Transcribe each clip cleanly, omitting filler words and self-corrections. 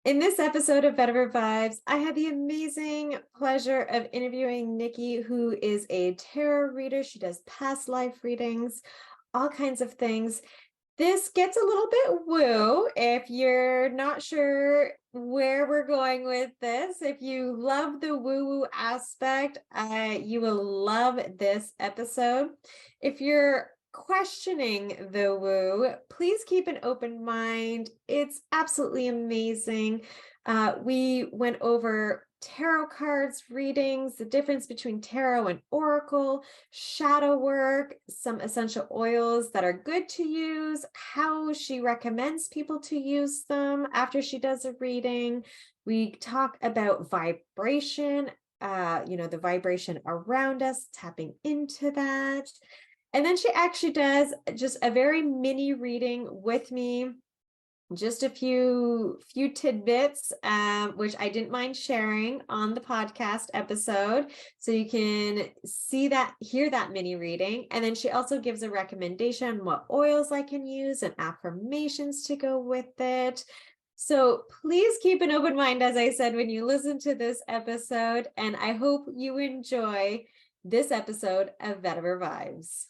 In this episode of Vetiver Vibes, I had the amazing pleasure of interviewing Nicki, who is a tarot reader. She does past life readings, all kinds of things. This gets a little bit woo if you're not sure where we're going with this. If you love the woo-woo aspect, you will love this episode. If you're questioning the woo, please keep an open mind. It's absolutely amazing. We went over tarot cards readings, the difference between tarot and oracle, shadow work, some essential oils that are good to use, how she recommends people to use them after she does a reading. We talk about vibration, the vibration around us, tapping into that. And then she actually does just a very mini reading with me, just a few tidbits, which I didn't mind sharing on the podcast episode. So you can hear that mini reading. And then she also gives a recommendation on what oils I can use and affirmations to go with it. So please keep an open mind, as I said, when you listen to this episode. And I hope you enjoy this episode of Vetiver Vibes.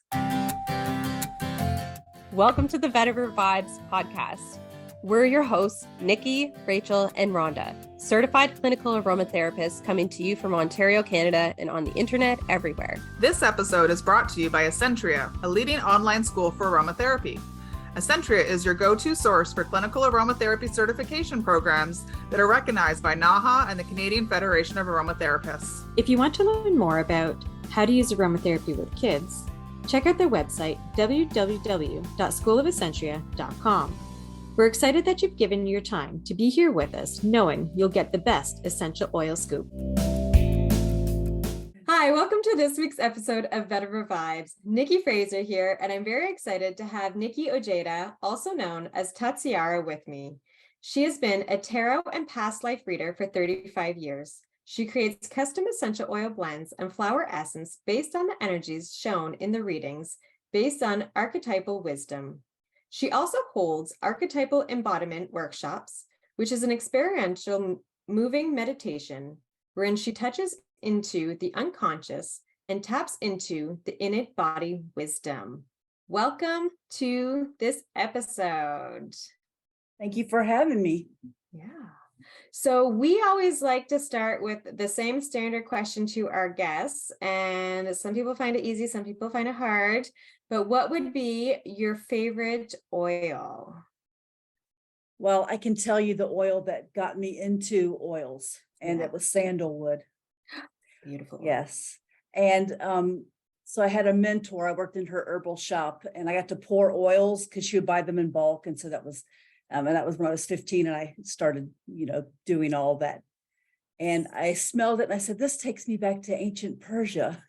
Welcome to the Vetiver Vibes podcast. We're your hosts, Nicki, Rachel, and Rhonda, certified clinical aromatherapists coming to you from Ontario, Canada, and on the internet everywhere. This episode is brought to you by Essentria, a leading online school for aromatherapy. Essentria is your go-to source for clinical aromatherapy certification programs that are recognized by NAHA and the Canadian Federation of Aromatherapists. If you want to learn more about how to use aromatherapy with kids, check out their website, www.schoolofessentria.com. We're excited that you've given your time to be here with us, knowing you'll get the best essential oil scoop. Hi, welcome to this week's episode of Vetiver Vibes. Nicki Fraser here, and I'm very excited to have Nicki Ojeda, also known as Tatiara, with me. She has been a tarot and past life reader for 35 years. She creates custom essential oil blends and flower essence based on the energies shown in the readings, based on archetypal wisdom. She also holds archetypal embodiment workshops, which is an experiential moving meditation wherein she touches into the unconscious and taps into the innate body wisdom. Welcome to this episode. Thank you for having me. Yeah. So we always like to start with the same standard question to our guests, and some people find it easy, some people find it hard, but what would be your favorite oil? Well, I can tell you the oil that got me into oils, and it was sandalwood. Beautiful. Yes. And so I had a mentor. I worked in her herbal shop, and I got to pour oils because she would buy them in bulk. And so that was when I was 15, and I started, doing all that. And I smelled it, and I said, this takes me back to ancient Persia.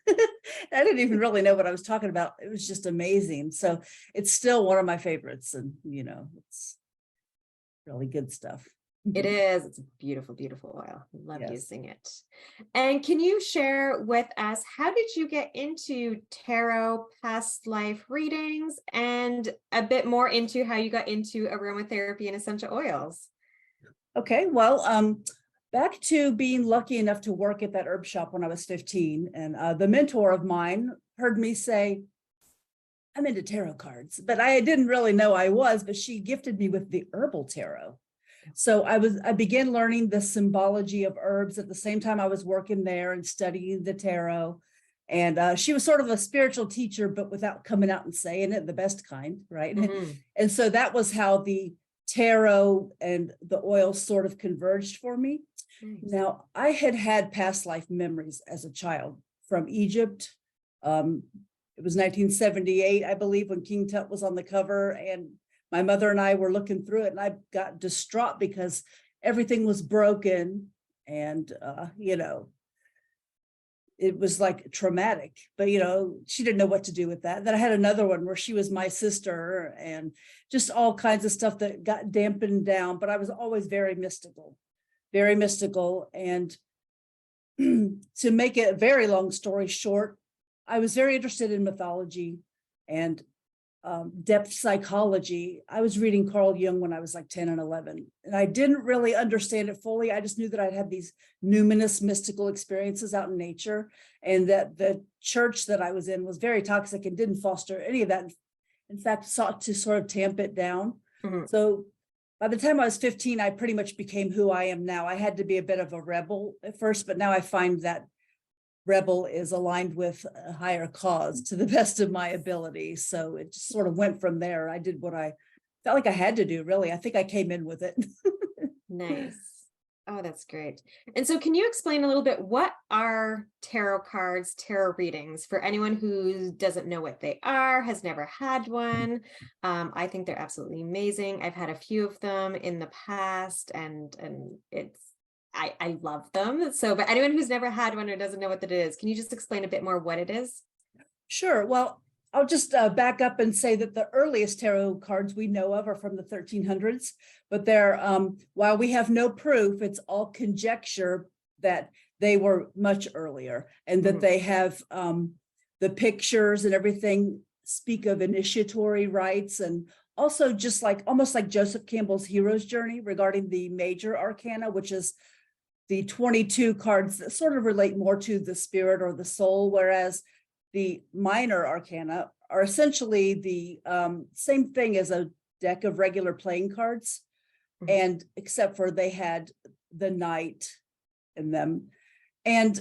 I didn't even really know what I was talking about. It was just amazing. So it's still one of my favorites, and, it's really good stuff. It is. It's a beautiful, beautiful oil. Love using it. And can you share with us, how did you get into tarot past life readings and a bit more into how you got into aromatherapy and essential oils? Okay, well, back to being lucky enough to work at that herb shop when I was 15. And the mentor of mine heard me say, I'm into tarot cards, but I didn't really know I was, but she gifted me with the herbal tarot. So I began learning the symbology of herbs at the same time I was working there and studying the tarot. And she was sort of a spiritual teacher, but without coming out and saying it, the best kind, right? Mm-hmm. And so that was how the tarot and the oil sort of converged for me. Nice. Now, I had past life memories as a child from Egypt. It was 1978, I believe, when King Tut was on the cover, and my mother and I were looking through it, and I got distraught because everything was broken, and, it was like traumatic, but, she didn't know what to do with that. Then I had another one where she was my sister, and just all kinds of stuff that got dampened down, but I was always very mystical. And to make it a very long story short, I was very interested in mythology, and depth psychology. I was reading Carl Jung when I was like 10 and 11, and I didn't really understand it fully. I just knew that I'd had these numinous mystical experiences out in nature, and that the church that I was in was very toxic and didn't foster any of that. In fact, sought to sort of tamp it down. Mhm. So by the time I was 15, I pretty much became who I am now. I had to be a bit of a rebel at first, but now I find that rebel is aligned with a higher cause to the best of my ability. So it just sort of went from there. I did what I felt like I had to do, really. I think I came in with it. Nice. Oh, that's great. And so can you explain a little bit, what are tarot cards, tarot readings, for anyone who doesn't know what they are, has never had one? I think they're absolutely amazing. I've had a few of them in the past, and I love them. So, but anyone who's never had one or doesn't know what that is, can you just explain a bit more what it is? Sure. Well, I'll just back up and say that the earliest tarot cards we know of are from the 1300s, but they're, while we have no proof, it's all conjecture that they were much earlier, and that they have the pictures and everything speak of initiatory rites, and also just like almost like Joseph Campbell's hero's journey regarding the major arcana, which is the 22 cards that sort of relate more to the spirit or the soul, whereas the minor arcana are essentially the same thing as a deck of regular playing cards, and except for they had the knight in them. And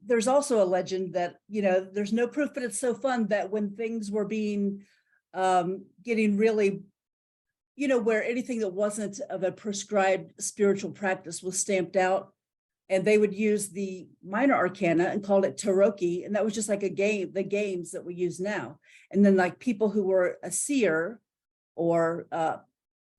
there's also a legend that, there's no proof, but it's so fun that when things were being getting really, where anything that wasn't of a prescribed spiritual practice was stamped out, and they would use the minor arcana and called it taroki, and that was just like a game, the games that we use now. And then like people who were a seer or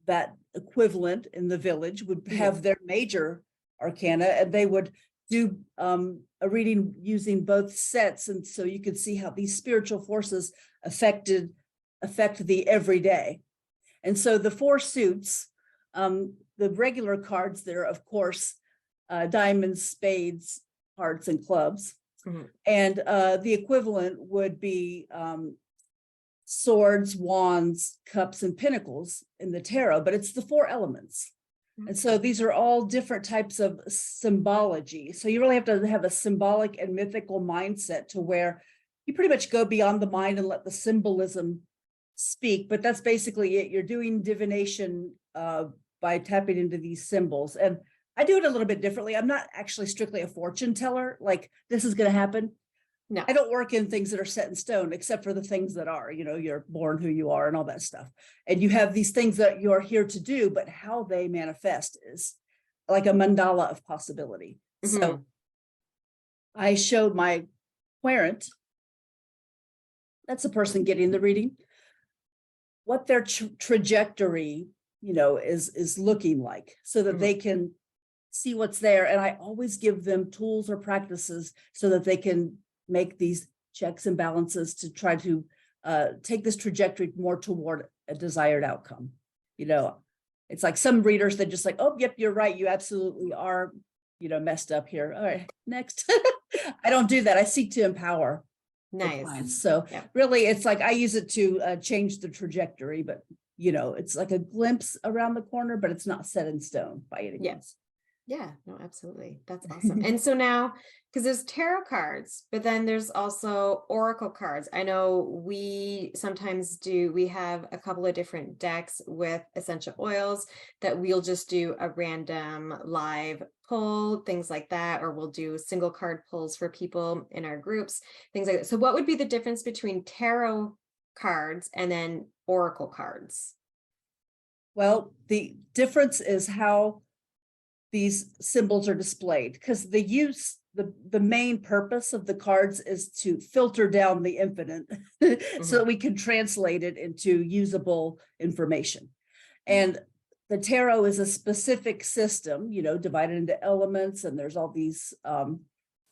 that equivalent in the village would have their major arcana, and they would do a reading using both sets, and so you could see how these spiritual forces affect the everyday. And so the four suits, the regular cards, they're of course diamonds, spades, hearts, and clubs. And the equivalent would be swords, wands, cups, and pinnacles in the tarot, but it's the four elements. And so these are all different types of symbology. So you really have to have a symbolic and mythical mindset to where you pretty much go beyond the mind and let the symbolism speak. But that's basically it. You're doing divination by tapping into these symbols. And I do it a little bit differently. I'm not actually strictly a fortune teller, like this is going to happen. No, I don't work in things that are set in stone, except for the things that are, you're born who you are and all that stuff. And you have these things that you're here to do, but how they manifest is like a mandala of possibility. So I showed my querent, that's the person getting the reading, what their trajectory, is looking like, so that they can see what's there. And I always give them tools or practices so that they can make these checks and balances to try to take this trajectory more toward a desired outcome. It's like some readers that just like, oh, yep, you're right. You absolutely are, messed up here. All right, next. I don't do that. I seek to empower. nice. So really, it's like I use it to change the trajectory, but it's like a glimpse around the corner, but it's not set in stone by any means. Yeah, no, absolutely. That's awesome. And so now, because there's tarot cards, but then there's also oracle cards. I know we sometimes we have a couple of different decks with essential oils that we'll just do a random live pull, things like that, or we'll do single card pulls for people in our groups, things like that. So what would be the difference between tarot cards and then oracle cards? Well, the difference is how these symbols are displayed, because the main purpose of the cards is to filter down the infinite so that we can translate it into usable information. And the tarot is a specific system, divided into elements, and there's all these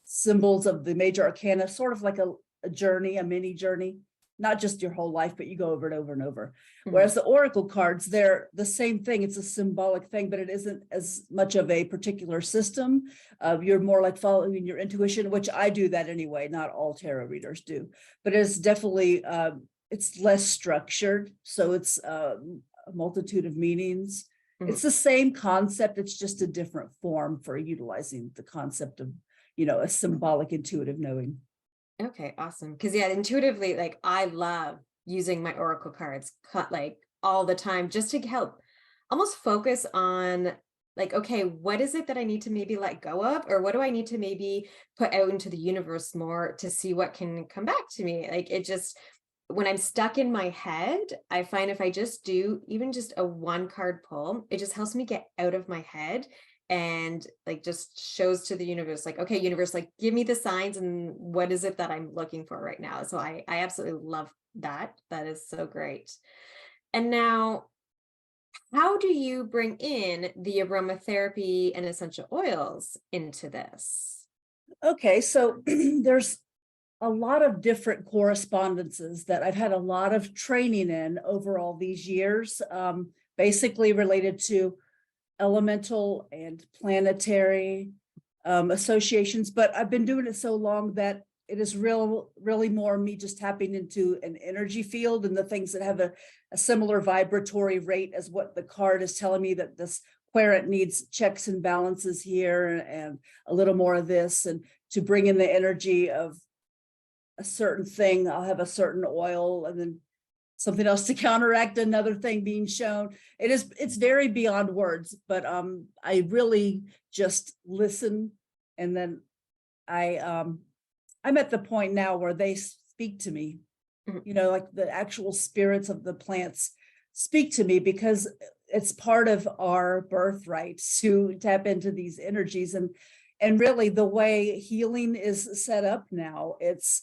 symbols of the major arcana, sort of like a journey, a mini journey, not just your whole life, but you go over it over and over. Whereas the oracle cards, they're the same thing. It's a symbolic thing, but it isn't as much of a particular system. You're more like following your intuition, which I do that anyway. Not all tarot readers do, but it's definitely it's less structured. So it's a multitude of meanings. Mhm. It's the same concept. It's just a different form for utilizing the concept of, a symbolic intuitive knowing. Okay, awesome. Because yeah, intuitively, like I love using my oracle cards like all the time just to help almost focus on like, okay, what is it that I need to maybe let go of, or what do I need to maybe put out into the universe more to see what can come back to me? Like it just, when I'm stuck in my head, I find if I just do even just a one card pull, it just helps me get out of my head and like just shows to the universe like, okay, universe, like give me the signs and what is it that I'm looking for right now. So I absolutely love that. That is so great. And now, how do you bring in the aromatherapy and essential oils into this? Okay, so there's a lot of different correspondences that I've had a lot of training in over all these years, basically related to elemental and planetary associations. But I've been doing it so long that it is really more me just tapping into an energy field and the things that have a similar vibratory rate as what the card is telling me, that this querent needs checks and balances here and a little more of this, and to bring in the energy of a certain thing, I'll have a certain oil and then something else to counteract another thing being shown. It's very beyond words, but I really just listen. And then I'm at the point now where they speak to me, Mhm. like the actual spirits of the plants speak to me, because it's part of our birthright to tap into these energies. And really the way healing is set up now, it's,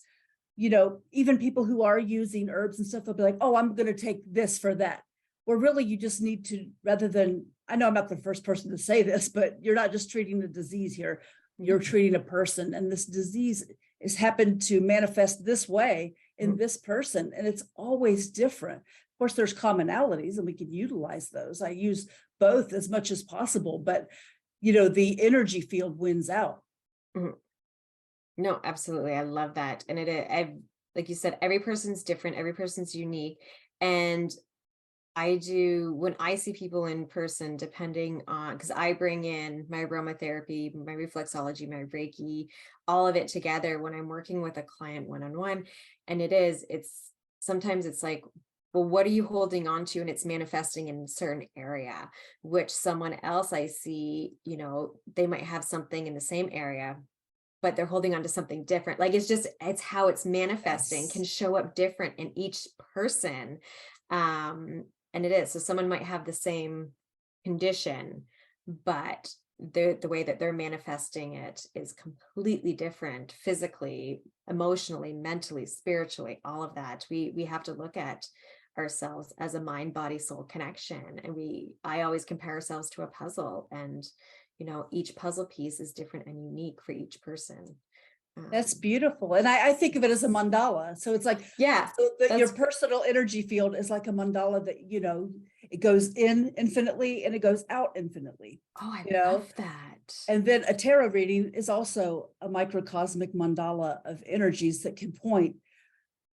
even people who are using herbs and stuff, they'll be like, oh, I'm going to take this for that. Or really, you just need to, rather than, I know I'm not the first person to say this, but you're not just treating the disease here, you're treating a person. And this disease has happened to manifest this way in this person. And it's always different. Of course, there's commonalities and we can utilize those. I use both as much as possible, but the energy field wins out. Mhm. No, absolutely. I love that. And like you said, every person's different, every person's unique. And when I see people in person, depending on, because I bring in my aromatherapy, my reflexology, my Reiki, all of it together when I'm working with a client one-on-one. And it's sometimes it's like, well, what are you holding on to? And it's manifesting in a certain area, which someone else I see, they might have something in the same area, but they're holding on to something different. Like it's how it's manifesting Yes. can show up different in each person. And it is. So someone might have the same condition, but the way that they're manifesting it is completely different physically, emotionally, mentally, spiritually, all of that. We have to look at ourselves as a mind, body, soul connection. And I always compare ourselves to a puzzle, and each puzzle piece is different and unique for each person. That's beautiful. And I think of it as a mandala. So it's like, Yeah, so that your that's personal energy field is like a mandala that, it goes in infinitely and it goes out infinitely, oh, I you know? love that. And then a tarot reading is also a microcosmic mandala of energies that can point,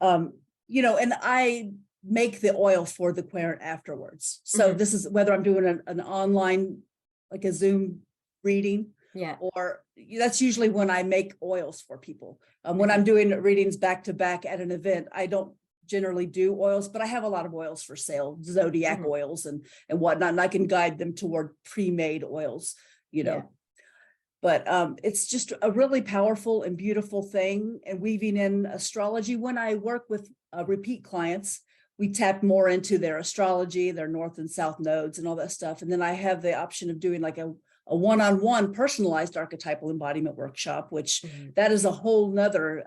and I make the oil for the querent afterwards. So Mhm. this is whether I'm doing an online, like a Zoom reading, Yeah. or that's usually when I make oils for people. When Okay. I'm doing readings back to back at an event, I don't generally do oils, but I have a lot of oils for sale, zodiac Mhm. oils and whatnot, and I can guide them toward pre-made oils, Yeah. But it's just a really powerful and beautiful thing. And weaving in astrology, when I work with repeat clients, we tap more into their astrology, their north and south nodes and all that stuff. And then I have the option of doing like a one-on-one personalized archetypal embodiment workshop, which Mhm. that is a whole nother,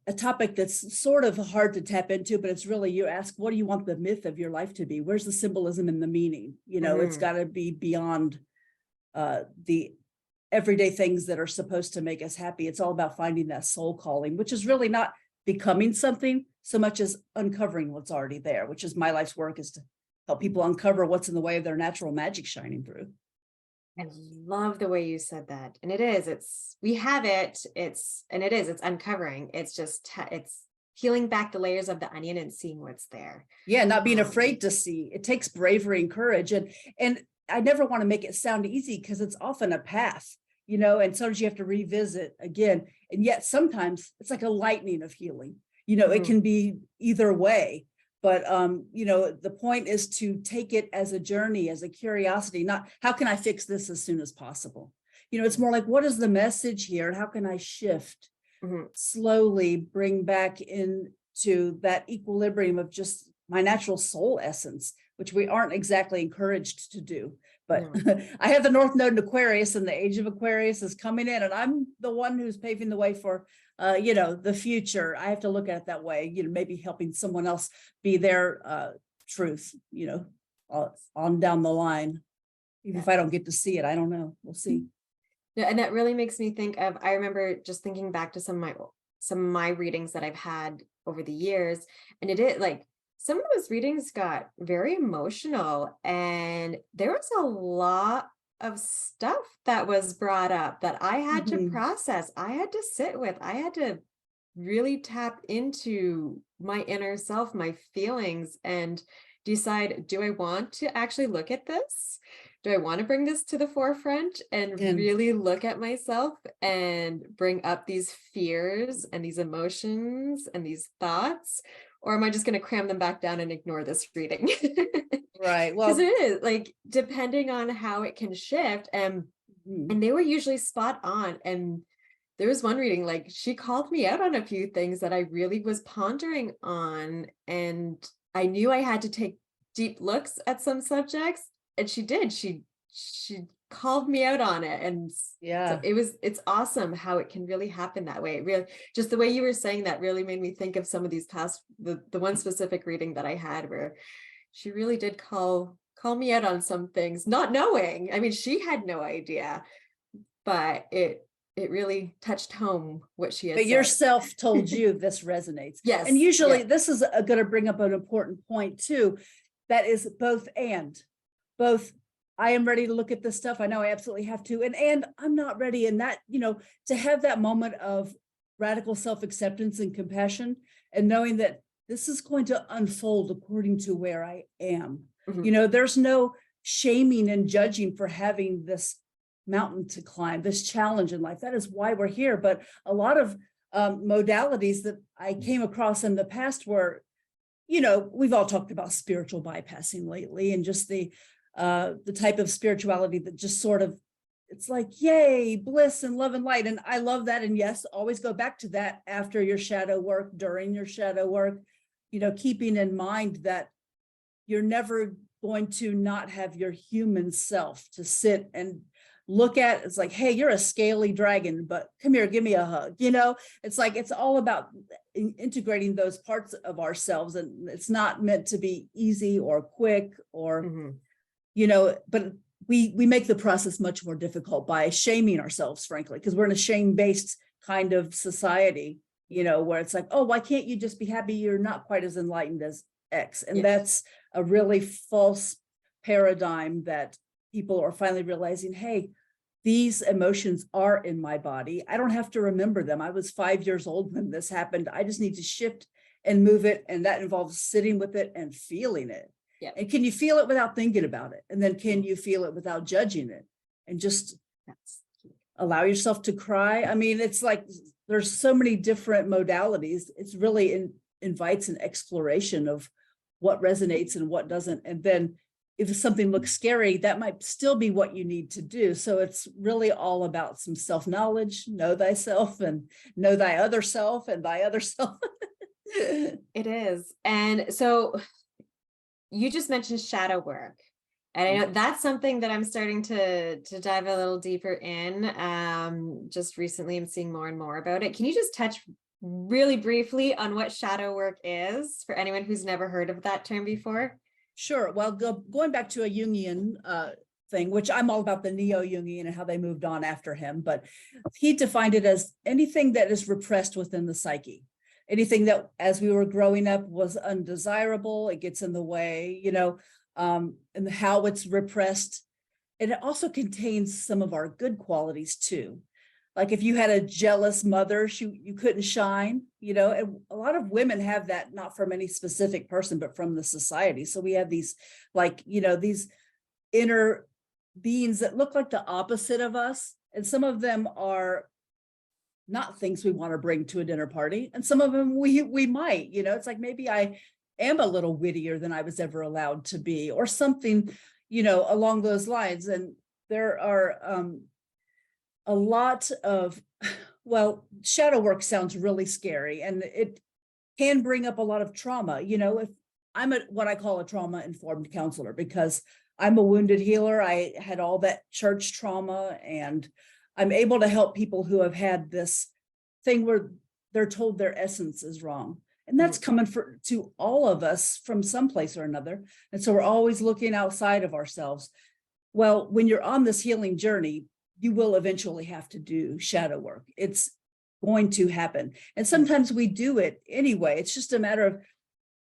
a topic that's sort of hard to tap into, but it's really, you ask, what do you want the myth of your life to be? Where's the symbolism and the meaning? It's Mhm. got to be beyond the everyday things that are supposed to make us happy. It's all about finding that soul calling, which is really not becoming something so much as uncovering what's already there, which is my life's work, is to help people uncover what's in the way of their natural magic shining through. I love the way you said that. And we have it, it's uncovering. It's just, it's peeling back the layers of the onion and seeing what's there. Yeah, not being afraid to see. It takes bravery and courage. And I never want to make it sound easy because it's often a path, and sometimes you have to revisit again. And yet sometimes it's like a lightning of healing. It can be either way. But the point is to take it as a journey, as a curiosity, not how can I fix this as soon as possible? It's more like, what is the message here? How can I shift? Slowly bring back into that equilibrium of just my natural soul essence, which we aren't exactly encouraged to do. But I have the North Node in Aquarius, and the age of Aquarius is coming in, and I'm the one who's paving the way for, the future. I have to look at it that way, maybe helping someone else be their truth, on down the line. Even if I don't get to see it, I don't know. We'll see. Yeah, and that really makes me think of, I remember just thinking back to some of my readings that I've had over the years, and some of those readings got very emotional, and there was a lot of stuff that was brought up that I had to process. I had to sit with. I had to really tap into my inner self, my feelings, and decide, do I want to actually look at this? Do I want to bring this to the forefront and really look at myself and bring up these fears and these emotions and these thoughts? Or am I just going to cram them back down and ignore this reading? Right. Well, because it is like, depending on how it can shift. And they were usually spot on. And there was one reading, like, she called me out on a few things that I really was pondering on. And I knew I had to take deep looks at some subjects. And she did. She called me out on it. And so it's awesome how it can really happen that way. It really, just the way you were saying that really made me think of some of these past, the one specific reading that I had where she really did call me out on some things, not knowing. I mean, she had no idea, but it really touched home what she had but said. yourself told you this resonates. Yes. And usually this is going to bring up an important point too. That is both. I am ready to look at this stuff. I know I absolutely have to. And I'm not ready. And that, to have that moment of radical self-acceptance and compassion and knowing that this is going to unfold according to where I am. There's no shaming and judging for having this mountain to climb, this challenge in life. That is why we're here. But a lot of modalities that I came across in the past were, we've all talked about spiritual bypassing lately, and just the type of spirituality that just sort of, it's like, yay, bliss and love and light. And I love that. And yes, always go back to that after your shadow work, during your shadow work, keeping in mind that you're never going to not have your human self to sit and look at. It's like, hey, you're a scaly dragon, but come here, give me a hug. It's like, it's all about integrating those parts of ourselves. And it's not meant to be easy or quick or, but we make the process much more difficult by shaming ourselves, frankly, because we're in a shame-based kind of society, where it's like, oh, why can't you just be happy you're not quite as enlightened as X? And that's a really false paradigm that people are finally realizing, hey, these emotions are in my body. I don't have to remember them. I was 5 years old when this happened. I just need to shift and move it. And that involves sitting with it and feeling it. Yeah. And can you feel it without thinking about it? And then can you feel it without judging it? And just allow yourself to cry. I mean, it's like, there's so many different modalities. It's really invites an exploration of what resonates and what doesn't. And then if something looks scary, that might still be what you need to do. So it's really all about some self-knowledge, know thyself and know thy other self and thy other self. It is. And so you just mentioned shadow work. And I know that's something that I'm starting to dive a little deeper in. Just recently, I'm seeing more and more about it. Can you just touch really briefly on what shadow work is for anyone who's never heard of that term before? Sure. Well, going back to a Jungian thing, which I'm all about the neo-Jungian and how they moved on after him, but he defined it as anything that is repressed within the psyche. Anything that, as we were growing up, was undesirable, it gets in the way, and how it's repressed. And it also contains some of our good qualities too. Like if you had a jealous mother, you couldn't shine, and a lot of women have that, not from any specific person, but from the society. So we have these, like, these inner beings that look like the opposite of us. And some of them are not things we want to bring to a dinner party. And some of them we might, it's like, maybe I am a little wittier than I was ever allowed to be, or something, along those lines. And there are a lot of, well, shadow work sounds really scary, and it can bring up a lot of trauma. If I'm what I call a trauma informed counselor, because I'm a wounded healer. I had all that church trauma, and I'm able to help people who have had this thing where they're told their essence is wrong. And that's coming to all of us from some place or another. And so we're always looking outside of ourselves. Well, when you're on this healing journey, you will eventually have to do shadow work. It's going to happen. And sometimes we do it anyway. It's just a matter of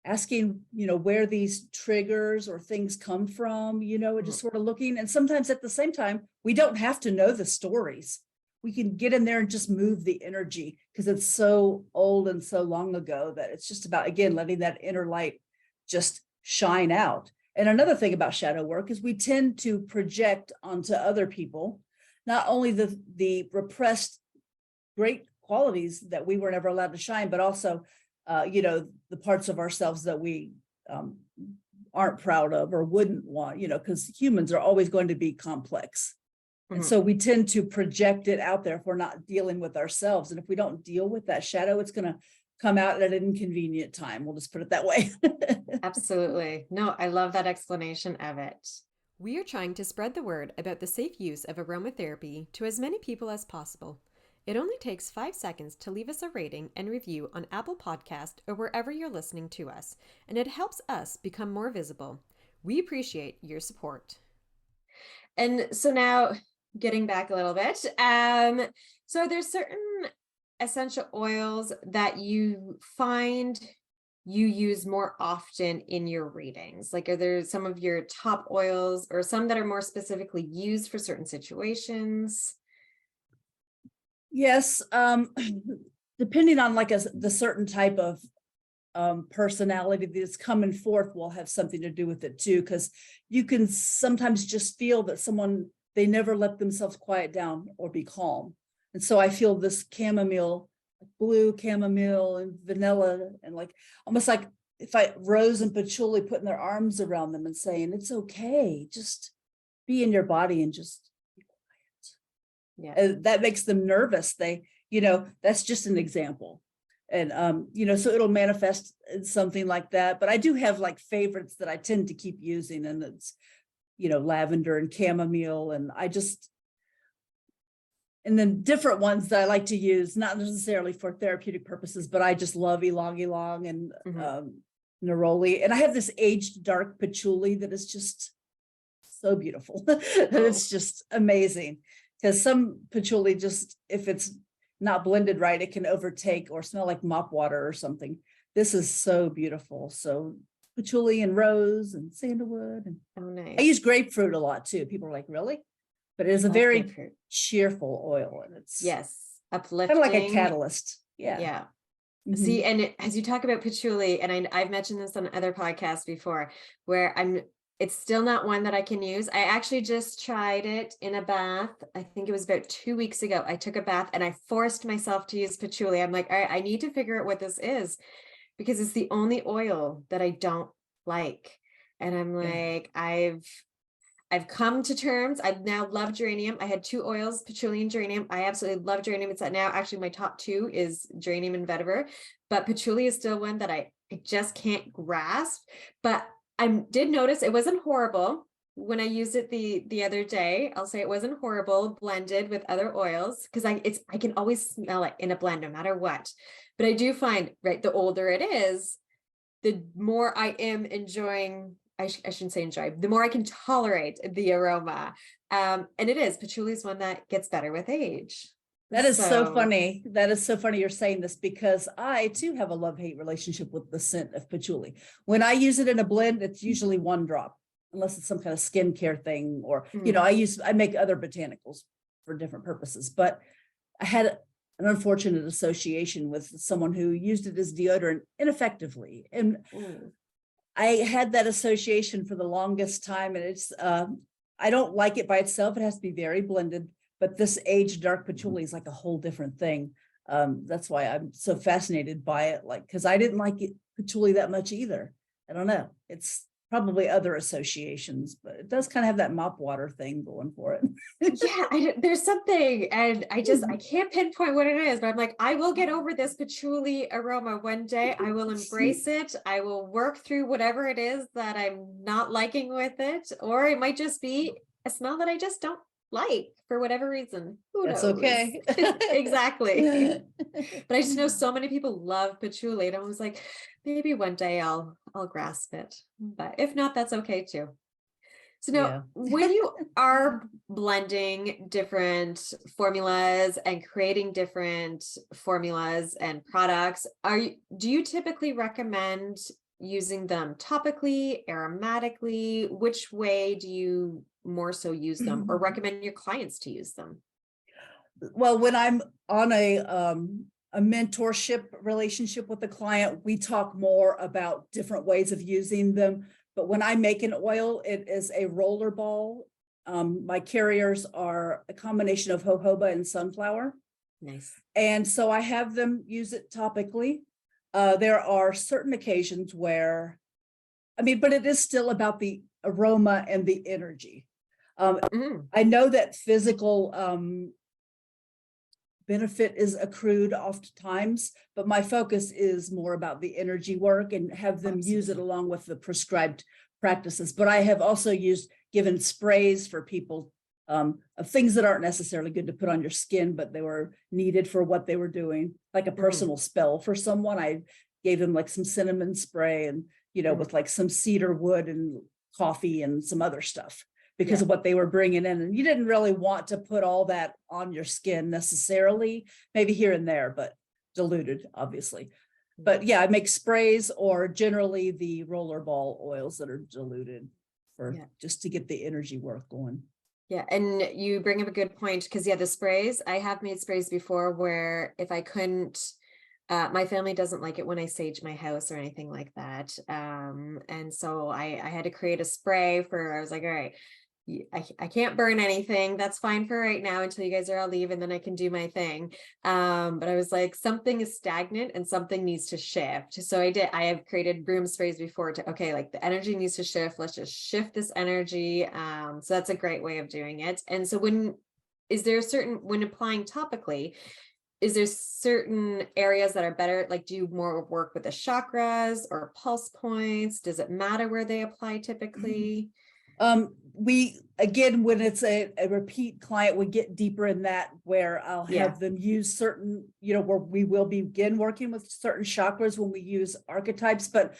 asking, where these triggers or things come from, just sort of looking. And sometimes at the same time, we don't have to know the stories. We can get in there and just move the energy, because it's so old and so long ago that it's just about, again, letting that inner light just shine out. And another thing about shadow work is we tend to project onto other people, not only the repressed great qualities that we were never allowed to shine, but also, the parts of ourselves that we aren't proud of or wouldn't want, because humans are always going to be complex. And so we tend to project it out there if we're not dealing with ourselves. And if we don't deal with that shadow, it's going to come out at an inconvenient time. We'll just put it that way. Absolutely. No, I love that explanation of it. We are trying to spread the word about the safe use of aromatherapy to as many people as possible. It only takes 5 seconds to leave us a rating and review on Apple Podcast or wherever you're listening to us, and it helps us become more visible. We appreciate your support. And so now, getting back a little bit, so there's certain essential oils that you find you use more often in your readings? Like, are there some of your top oils or some that are more specifically used for certain situations? Yes. Depending on the certain type of personality that's coming forth will have something to do with it too, because you can sometimes just feel that someone, they never let themselves quiet down or be calm. And so I feel this chamomile, blue chamomile and vanilla, and almost like if rose and patchouli putting their arms around them and saying, it's okay, just be in your body and just be quiet. Yeah. That makes them nervous. That's just an example. And, so it'll manifest in something like that. But I do have favorites that I tend to keep using, and it's, lavender and chamomile. And then different ones that I like to use, not necessarily for therapeutic purposes, but I just love ylang ylang and neroli. And I have this aged dark patchouli that is just so beautiful. It's just amazing, because some patchouli, just if it's not blended right, it can overtake or smell like mop water or something. This is so beautiful. So patchouli and rose and sandalwood. And nice. I use grapefruit a lot too. People are like, really? But it is a very cheerful oil, and it's uplifting, kind of like a catalyst. Yeah. Mm-hmm. See, and as you talk about patchouli, and I've mentioned this on other podcasts before, where it's still not one that I can use. I actually just tried it in a bath. I think it was about 2 weeks ago. I took a bath and I forced myself to use patchouli. I'm like, all right, I need to figure out what this is, because it's the only oil that I don't like. And I'm like, I've come to terms. I now love geranium. I had 2 oils, patchouli and geranium. I absolutely love geranium. It's now actually my top 2 is geranium and vetiver, but patchouli is still one that I just can't grasp. But I did notice it wasn't horrible when I used it the other day. I'll say it wasn't horrible blended with other oils, because I can always smell it in a blend no matter what. But I do find, right, the older it is, the more I am enjoying, I shouldn't say enjoy, the more I can tolerate the aroma. And it is, patchouli is one that gets better with age. That is so funny. That is so funny you're saying this, because I too have a love-hate relationship with the scent of patchouli. When I use it in a blend, it's usually 1 drop, unless it's some kind of skincare thing, or, I make other botanicals for different purposes. But I had an unfortunate association with someone who used it as deodorant ineffectively. And I had that association for the longest time, and it's I don't like it by itself. It has to be very blended, but this aged dark patchouli is like a whole different thing. That's why I'm so fascinated by it, like, because I didn't like it, patchouli that much either. I don't know. It's probably other associations, but it does kind of have that mop water thing going for it. Yeah, there's something, and I can't pinpoint what it is, but I'm like, I will get over this patchouli aroma one day. I will embrace it. I will work through whatever it is that I'm not liking with it, or it might just be a smell that I just don't like for whatever reason. Who That's knows? okay. Exactly. But I just know so many people love patchouli, and I was like, maybe one day I'll grasp it. But if not, that's okay too. So now, Yeah. when you are blending different formulas and creating different formulas and products, do you typically recommend using them topically, aromatically? Which way do you more so use them, or recommend your clients to use them? Well, when I'm on a mentorship relationship with a client, we talk more about different ways of using them. But when I make an oil, it is a roller ball. My carriers are a combination of jojoba and sunflower. Nice. And so I have them use it topically. There are certain occasions where, but it is still about the aroma and the energy. I know that physical benefit is accrued oftentimes, but my focus is more about the energy work and have them use it along with the prescribed practices. But I have also given sprays for people of things that aren't necessarily good to put on your skin, but they were needed for what they were doing, like a personal spell for someone. I gave them like some cinnamon spray and, with like some cedar wood and coffee and some other stuff, because of what they were bringing in. And you didn't really want to put all that on your skin necessarily, maybe here and there, but diluted, obviously. But yeah, I make sprays or generally the roller ball oils that are diluted for just to get the energy work going. Yeah, and you bring up a good point, because the sprays, I have made sprays before where if I couldn't, my family doesn't like it when I sage my house or anything like that. And so I had to create a spray I was like, all right, I can't burn anything. That's fine for right now until you guys are all leave, and then I can do my thing. But I was like, something is stagnant and something needs to shift. So I have created broom sprays before like the energy needs to shift. Let's just shift this energy. So that's a great way of doing it. And so when applying topically, is there certain areas that are better? Like, do you more work with the chakras or pulse points? Does it matter where they apply typically? When it's a repeat client, we get deeper in that, where I'll have them use certain, where we will begin working with certain chakras when we use archetypes. But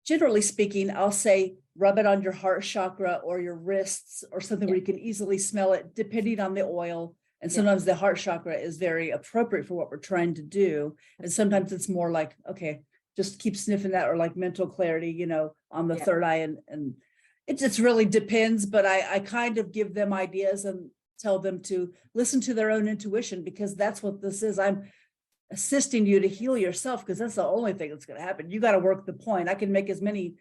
generally speaking, I'll say, rub it on your heart chakra or your wrists or something where you can easily smell it, depending on the oil. And sometimes the heart chakra is very appropriate for what we're trying to do. And sometimes it's more like, okay, just keep sniffing that, or like mental clarity, on the third eye. And it just really depends, but I kind of give them ideas and tell them to listen to their own intuition, because that's what this is. I'm assisting you to heal yourself, because that's the only thing that's going to happen. You got to work the point. I can make as many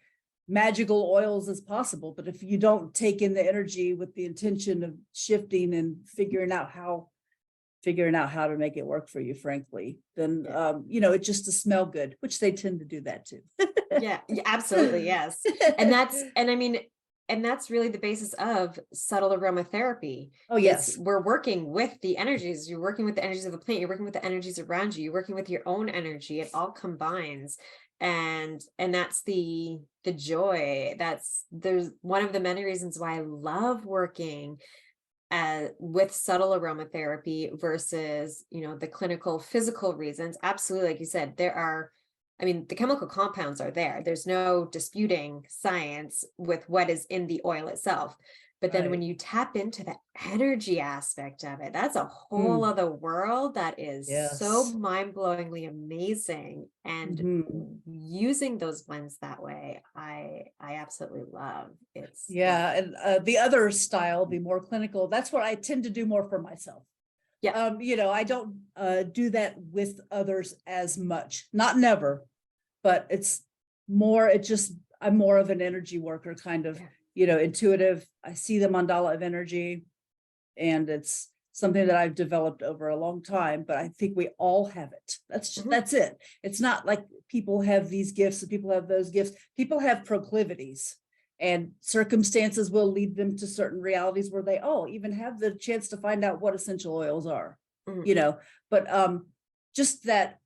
magical oils as possible, but if you don't take in the energy with the intention of shifting and figuring out how to make it work for you, frankly, then it's just to smell good, which they tend to do that too. Yeah, absolutely. Yes. And that's really the basis of subtle aromatherapy. Oh, yes. We're working with the energies. You're working with the energies of the plant. You're working with the energies around you. You're working with your own energy. It all combines. And that's the joy. There's one of the many reasons why I love working with subtle aromatherapy versus, the clinical physical reasons. Absolutely. Like you said, the chemical compounds are there. There's no disputing science with what is in the oil itself. But then when you tap into the energy aspect of it, that's a whole other world that is so mind-blowingly amazing. And using those blends that way, I absolutely love. And the other style, the more clinical, that's what I tend to do more for myself. Yeah. I don't do that with others as much, not never, but it's more, I'm more of an energy worker, kind of, intuitive. I see the mandala of energy, and it's something that I've developed over a long time, but I think we all have it. That's it. It's not like people have these gifts and people have those gifts. People have proclivities, and circumstances will lead them to certain realities where they even have the chance to find out what essential oils are, but just that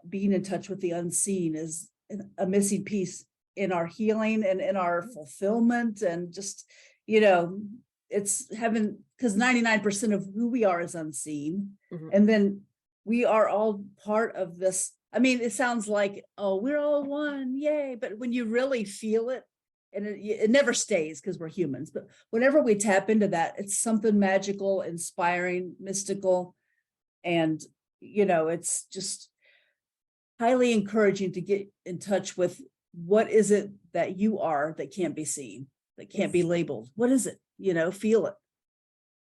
being in touch with the unseen is a missing piece in our healing and in our fulfillment, and just, it's having, because 99% of who we are is unseen. And then we are all part of this. I mean, it sounds like, we're all one, yay. But when you really feel it, and it never stays because we're humans, but whenever we tap into that, it's something magical, inspiring, mystical. And, it's just highly encouraging to get in touch with what is it that you are that can't be seen, that can't be labeled. What is it? Feel it.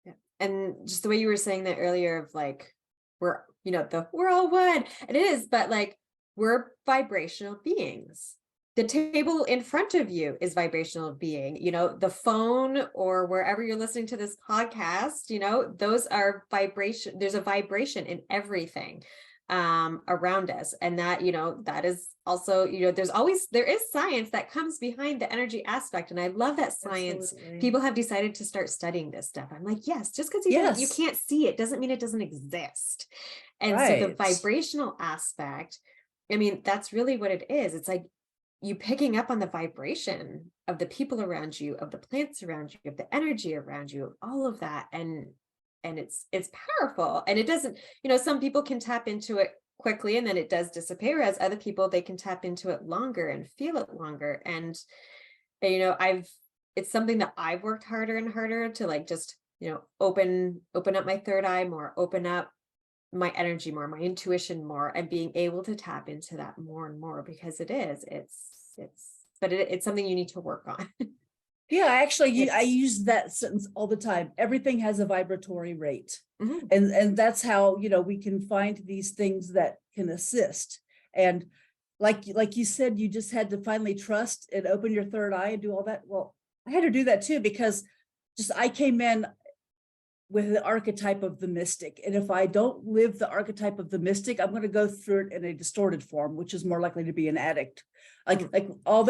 Yeah. And just the way you were saying that earlier of like, we're all one. It is, but like, we're vibrational beings. The table in front of you is vibrational being, the phone or wherever you're listening to this podcast, those are vibration. There's a vibration in everything around us. And that, that is also, there is science that comes behind the energy aspect. And I love that science. Absolutely. People have decided to start studying this stuff. I'm like, yes, just because you can't see it doesn't mean it doesn't exist. And so the vibrational aspect, I mean, that's really what it is. It's like you picking up on the vibration of the people around you, of the plants around you, of the energy around you, of all of that. And it's powerful. And it doesn't, some people can tap into it quickly and then it does disappear, as other people, they can tap into it longer and feel it longer. And, it's something that I've worked harder and harder to like, just, open up my third eye more, open up my energy more, my intuition more, and being able to tap into that more and more, because it's something you need to work on. Yeah, actually, I use that sentence all the time. Everything has a vibratory rate. And that's how, we can find these things that can assist. And like you said, you just had to finally trust and open your third eye and do all that. Well, I had to do that too, because I came in with the archetype of the mystic. And if I don't live the archetype of the mystic, I'm going to go through it in a distorted form, which is more likely to be an addict. Like all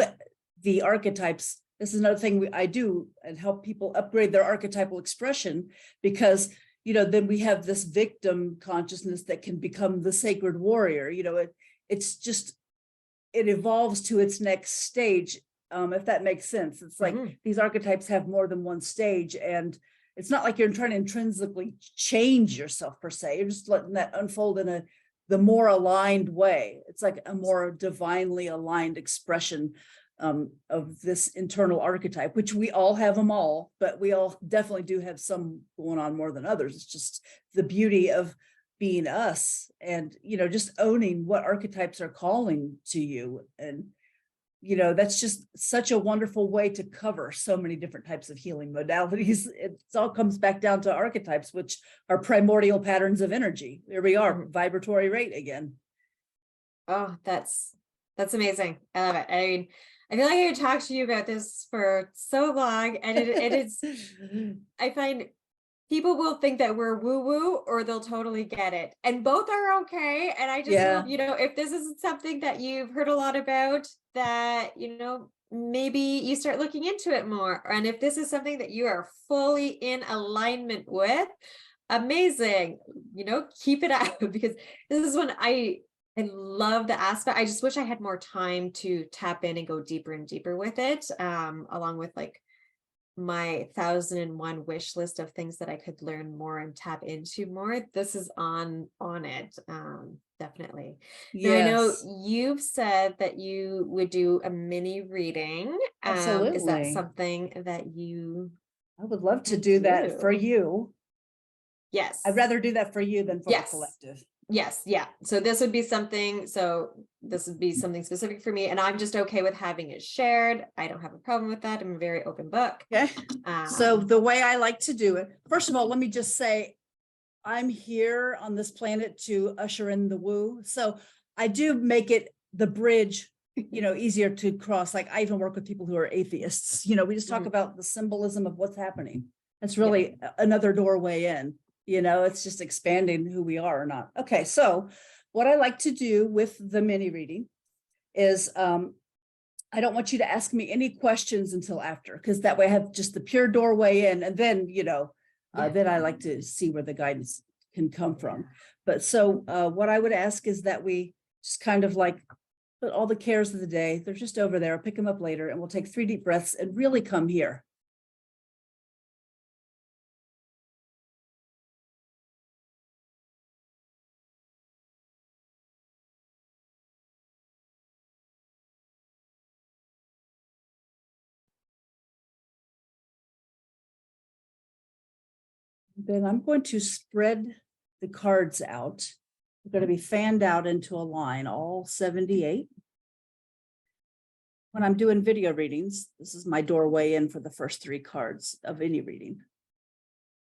the archetypes. This is another thing I do and help people upgrade their archetypal expression, because, then we have this victim consciousness that can become the sacred warrior. It evolves to its next stage. If that makes sense. It's like these archetypes have more than one stage, and it's not like you're trying to intrinsically change yourself per se. You're just letting that unfold in the more aligned way. It's like a more divinely aligned expression of this internal archetype, which we all have them all, but we all definitely do have some going on more than others. It's just the beauty of being us, and, just owning what archetypes are calling to you. And, that's just such a wonderful way to cover so many different types of healing modalities. It all comes back down to archetypes, which are primordial patterns of energy. There we are, vibratory rate again. Oh, that's amazing. I love it. I mean, I feel like I could talk to you about this for so long, and it is, I find people will think that we're woo-woo, or they'll totally get it. And both are okay. And I just love, if this isn't something that you've heard a lot about, that, maybe you start looking into it more. And if this is something that you are fully in alignment with, amazing, keep it up, because this is when I love the aspect. I just wish I had more time to tap in and go deeper and deeper with it, along with like my 1,001 wish list of things that I could learn more and tap into more. This is on it, definitely. Now, I know you've said that you would do a mini reading. Absolutely. Is that something that I would love to do that for you. Yes. I'd rather do that for you than for the collective. Yes. Yeah. So this would be something specific for me, and I'm just okay with having it shared. I don't have a problem with that. I'm a very open book. Okay. So the way I like to do it, first of all, let me just say, I'm here on this planet to usher in the woo. So I do make it the bridge, easier to cross. Like I even work with people who are atheists. We just talk about the symbolism of what's happening. It's really another doorway in, it's just expanding who we are or not. Okay, so what I like to do with the mini reading is I don't want you to ask me any questions until after, because that way I have just the pure doorway in, and then, then I like to see where the guidance can come from. But so what I would ask is that we just kind of like put all the cares of the day, they're just over there, I'll pick them up later, and we'll take 3 deep breaths and really come here. Then I'm going to spread the cards out. They're going to be fanned out into a line, all 78. When I'm doing video readings, this is my doorway in for the first 3 cards of any reading.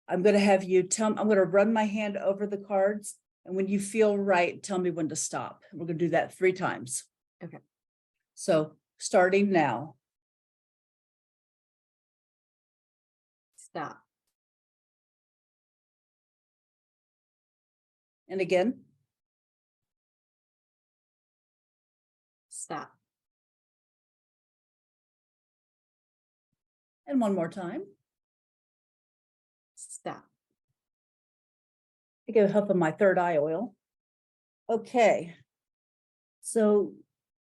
I'm going to have you I'm going to run my hand over the cards. And when you feel right, tell me when to stop. We're going to do that 3 times. Okay. So starting now. Stop. And again. Stop. And one more time. Stop. I get help of my third eye oil. Okay. So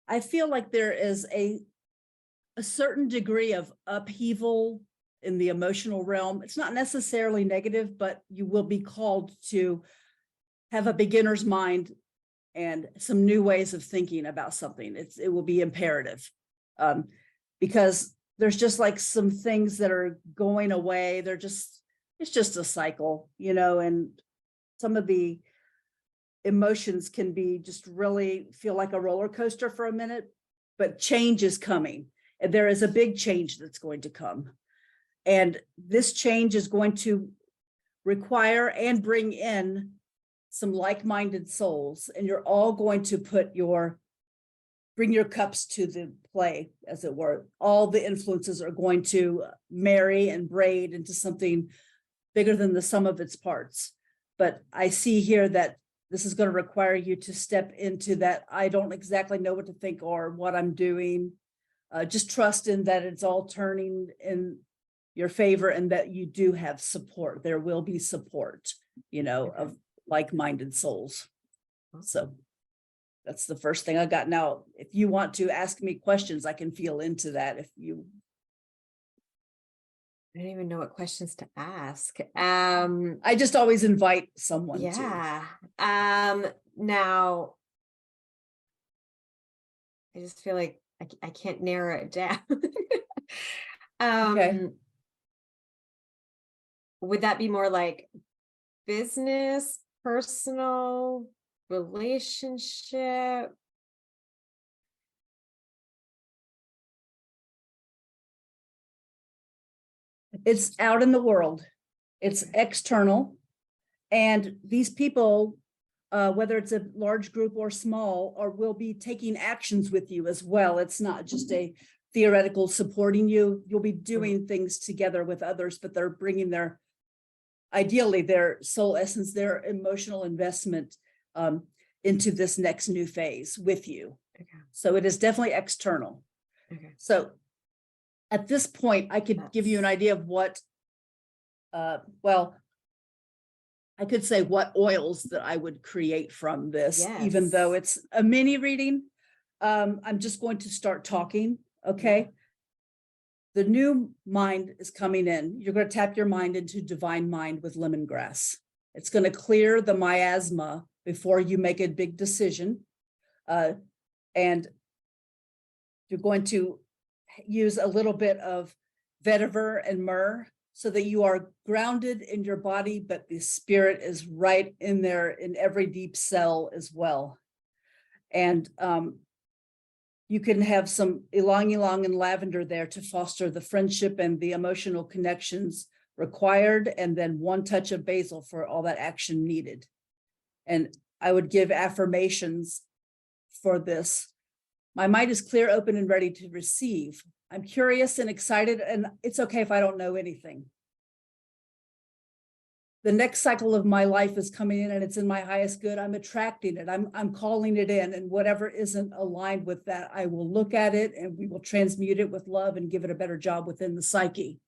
I feel like there is a certain degree of upheaval in the emotional realm. It's not necessarily negative, but you will be called to have a beginner's mind and some new ways of thinking about something. It will be imperative because there's just like some things that are going away. It's just a cycle, and some of the emotions can be just really feel like a roller coaster for a minute, but change is coming. And there is a big change that's going to come. And this change is going to require and bring in some like-minded souls, and you're all going to bring your cups to the play, as it were. All the influences are going to marry and braid into something bigger than the sum of its parts. But I see here that this is going to require you to step into that. I don't exactly know what to think or what I'm doing. Just trust in that it's all turning in your favor and that you do have support. There will be support, of like-minded souls. So that's the first thing I got. Now, if you want to ask me questions, I can feel into that. I don't even know what questions to ask. I just always invite someone to. Yeah. Now I just feel like I can't narrow it down. Okay. Would that be more like business, personal, relationship? It's out in the world. It's external. And these people, whether it's a large group or small, will be taking actions with you as well. It's not just a theoretical supporting you. You'll be doing things together with others, but they're bringing ideally their soul essence, their emotional investment into this next new phase with you. Okay. So it is definitely external. Okay. So at this point, I could give you an idea of what, I could say what oils that I would create from this, even though it's a mini reading. I'm just going to start talking. Okay. The new mind is coming in. You're going to tap your mind into divine mind with lemongrass. It's going to clear the miasma before you make a big decision. And you're going to use a little bit of vetiver and myrrh so that you are grounded in your body, but the spirit is right in there in every deep cell as well. And you can have some ylang ylang and lavender there to foster the friendship and the emotional connections required, and then 1 touch of basil for all that action needed. And I would give affirmations for this. My mind is clear, open, and ready to receive. I'm curious and excited, and it's okay if I don't know anything. The next cycle of my life is coming in and it's in my highest good. I'm attracting it. I'm calling it in, and whatever isn't aligned with that, I will look at it and we will transmute it with love and give it a better job within the psyche.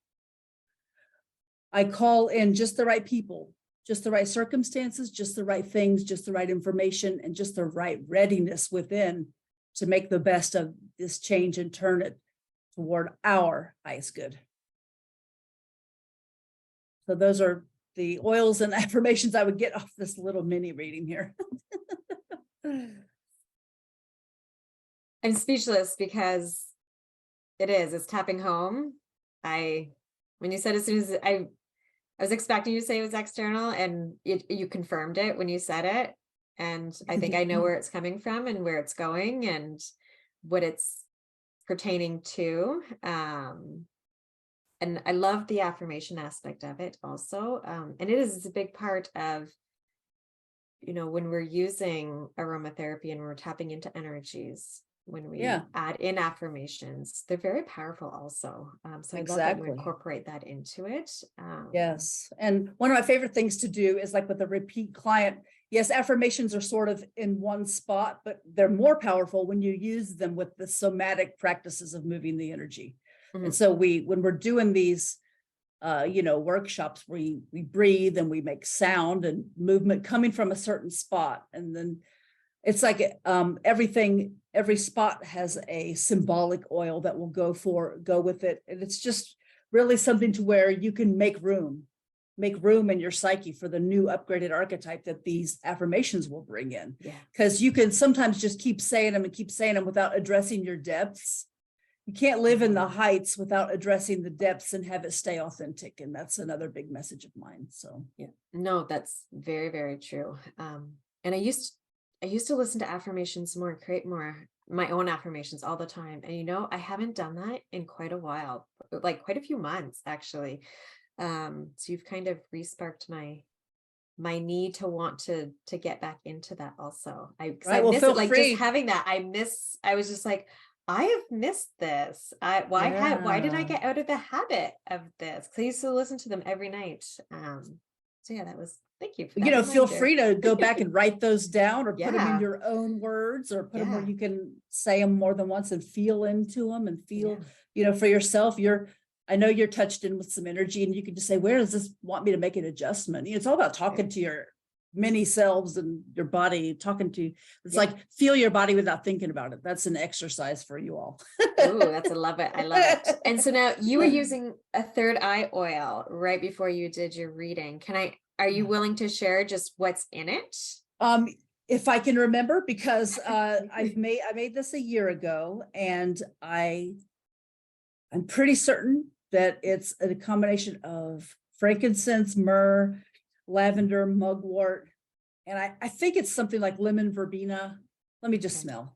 I call in just the right people, just the right circumstances, just the right things, just the right information, and just the right readiness within to make the best of this change and turn it toward our highest good. So those are the oils and affirmations I would get off this little mini reading here. I'm speechless because it's tapping home. When you said, as soon as I was expecting you to say it was external, and you confirmed it when you said it. And I think I know where it's coming from and where it's going and what it's pertaining to. And I love the affirmation aspect of it also. And it's a big part of, when we're using aromatherapy and we're tapping into energies, when we add in affirmations, they're very powerful also. So I love that we incorporate that into it. Yes. And one of my favorite things to do is like with a repeat client. Yes, affirmations are sort of in one spot, but they're more powerful when you use them with the somatic practices of moving the energy. Mm-hmm. And so when we're doing these, workshops, we breathe and we make sound and movement coming from a certain spot. And then it's like every spot has a symbolic oil that will go with it. And it's just really something to where you can make room in your psyche for the new upgraded archetype that these affirmations will bring in. Because you can sometimes just keep saying them without addressing your depths. You can't live in the heights without addressing the depths and have it stay authentic. And that's another big message of mine. So no, that's very, very true. And I used to listen to affirmations more and create more my own affirmations all the time. And I haven't done that in quite a while, like quite a few months actually. So you've kind of re-sparked my need to want to get back into that also. I miss it, like just having that. I was just like, I have missed this. Why did I get out of the habit of this? Because I used to listen to them every night. So thank you for that. Feel free to go back and write those down or put them in your own words, or put them where you can say them more than once and feel into them and feel, for yourself. I know you're touched in with some energy, and you can just say, where does this want me to make an adjustment? It's all about talking to your many selves and your body, like feel your body without thinking about it. That's an exercise for you all. I love it. I love it. And so now you were using a third eye oil right before you did your reading. Are you willing to share just what's in it? If I can remember, because I made this a year ago, and I'm pretty certain that it's a combination of frankincense, myrrh, lavender, mugwort, and I think it's something like lemon verbena. Let me just smell.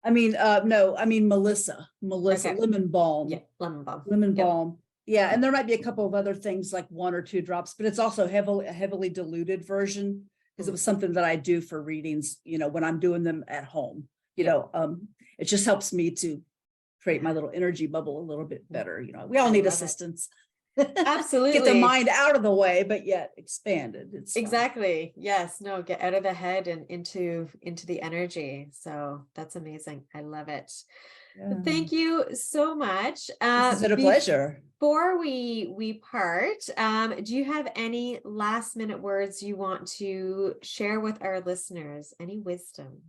Melissa, lemon balm. Yeah, lemon balm. Yeah, and there might be a couple of other things like 1 or 2 drops, but it's also a heavily diluted version, because it was something that I do for readings, when I'm doing them at home. It just helps me to create my little energy bubble a little bit better. We all need assistance. Absolutely. Get the mind out of the way, but yet expanded. It's exactly. Yes. No, get out of the head and into the energy. So that's amazing. I love it. Yeah. Thank you so much. It's been a pleasure. Before we part, do you have any last minute words you want to share with our listeners? Any wisdom?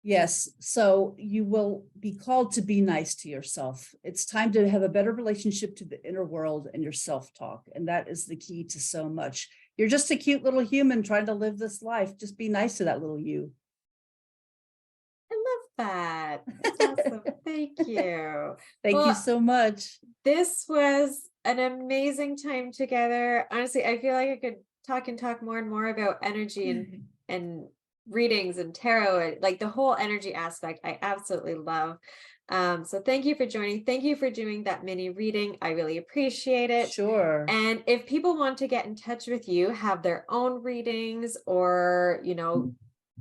Yes. So you will be called to be nice to yourself. It's time to have a better relationship to the inner world and your self-talk. And that is the key to so much. You're just a cute little human trying to live this life. Just be nice to that little you. I love that. That's awesome. Thank you. Thank you so much. This was an amazing time together. Honestly, I feel like I could talk more and more about energy and readings and tarot, like the whole energy aspect. I absolutely love. So thank you for joining. Thank you for doing that mini reading. I really appreciate it. Sure. And if people want to get in touch with you, have their own readings, or,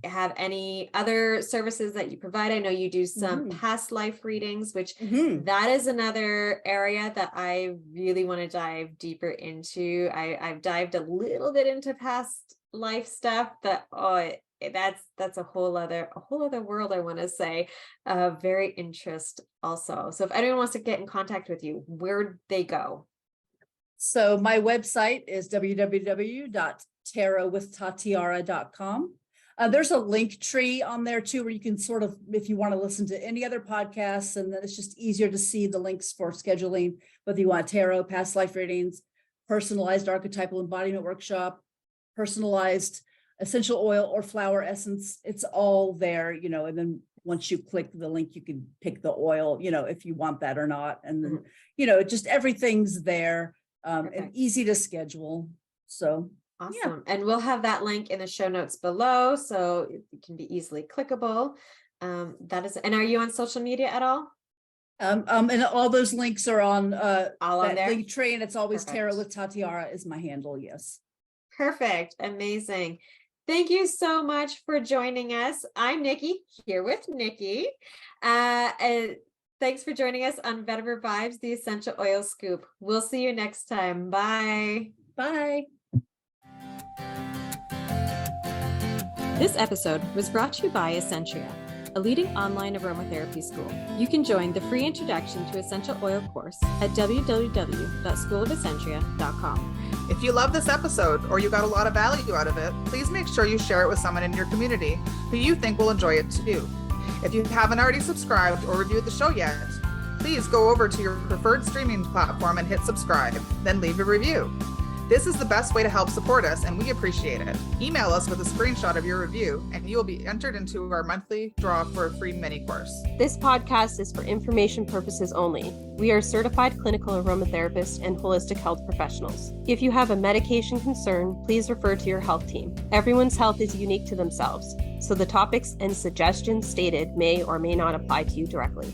have any other services that you provide. I know you do some past life readings, which that is another area that I really want to dive deeper into. I've dived a little bit into past life stuff, but that's a whole other world, I want to say, very interest also. So if anyone wants to get in contact with you, where'd they go? So my website is www.tarotwithtatiara.com. There's a link tree on there too, where you can sort of, if you want to listen to any other podcasts, and then it's just easier to see the links for scheduling, whether you want tarot, past life readings, personalized archetypal embodiment workshop, personalized essential oil or flower essence. It's all there, and then once you click the link, you can pick the oil, if you want that or not. And then, just everything's there, and easy to schedule. So awesome. Yeah. And we'll have that link in the show notes below, so it can be easily clickable. And are you on social media at all? And all those links are on all on there? link tree, and it's always Perfect. Tarot with Tatiara is my handle. Yes. Perfect. Amazing. Thank you so much for joining us. I'm Nikki, here with Nikki. And thanks for joining us on Vetiver Vibes, the Essential Oil Scoop. We'll see you next time. Bye. Bye. This episode was brought to you by Essentria, a leading online aromatherapy school. You can join the free Introduction to Essential Oil course at www.schoolofessentria.com. If you love this episode or you got a lot of value out of it, please make sure you share it with someone in your community who you think will enjoy it too. If you haven't already subscribed or reviewed the show yet, please go over to your preferred streaming platform and hit subscribe, then leave a review. This is the best way to help support us, and we appreciate it. Email us with a screenshot of your review, and you will be entered into our monthly draw for a free mini course. This podcast is for information purposes only. We are certified clinical aromatherapists and holistic health professionals. If you have a medication concern, please refer to your health team. Everyone's health is unique to themselves, so the topics and suggestions stated may or may not apply to you directly.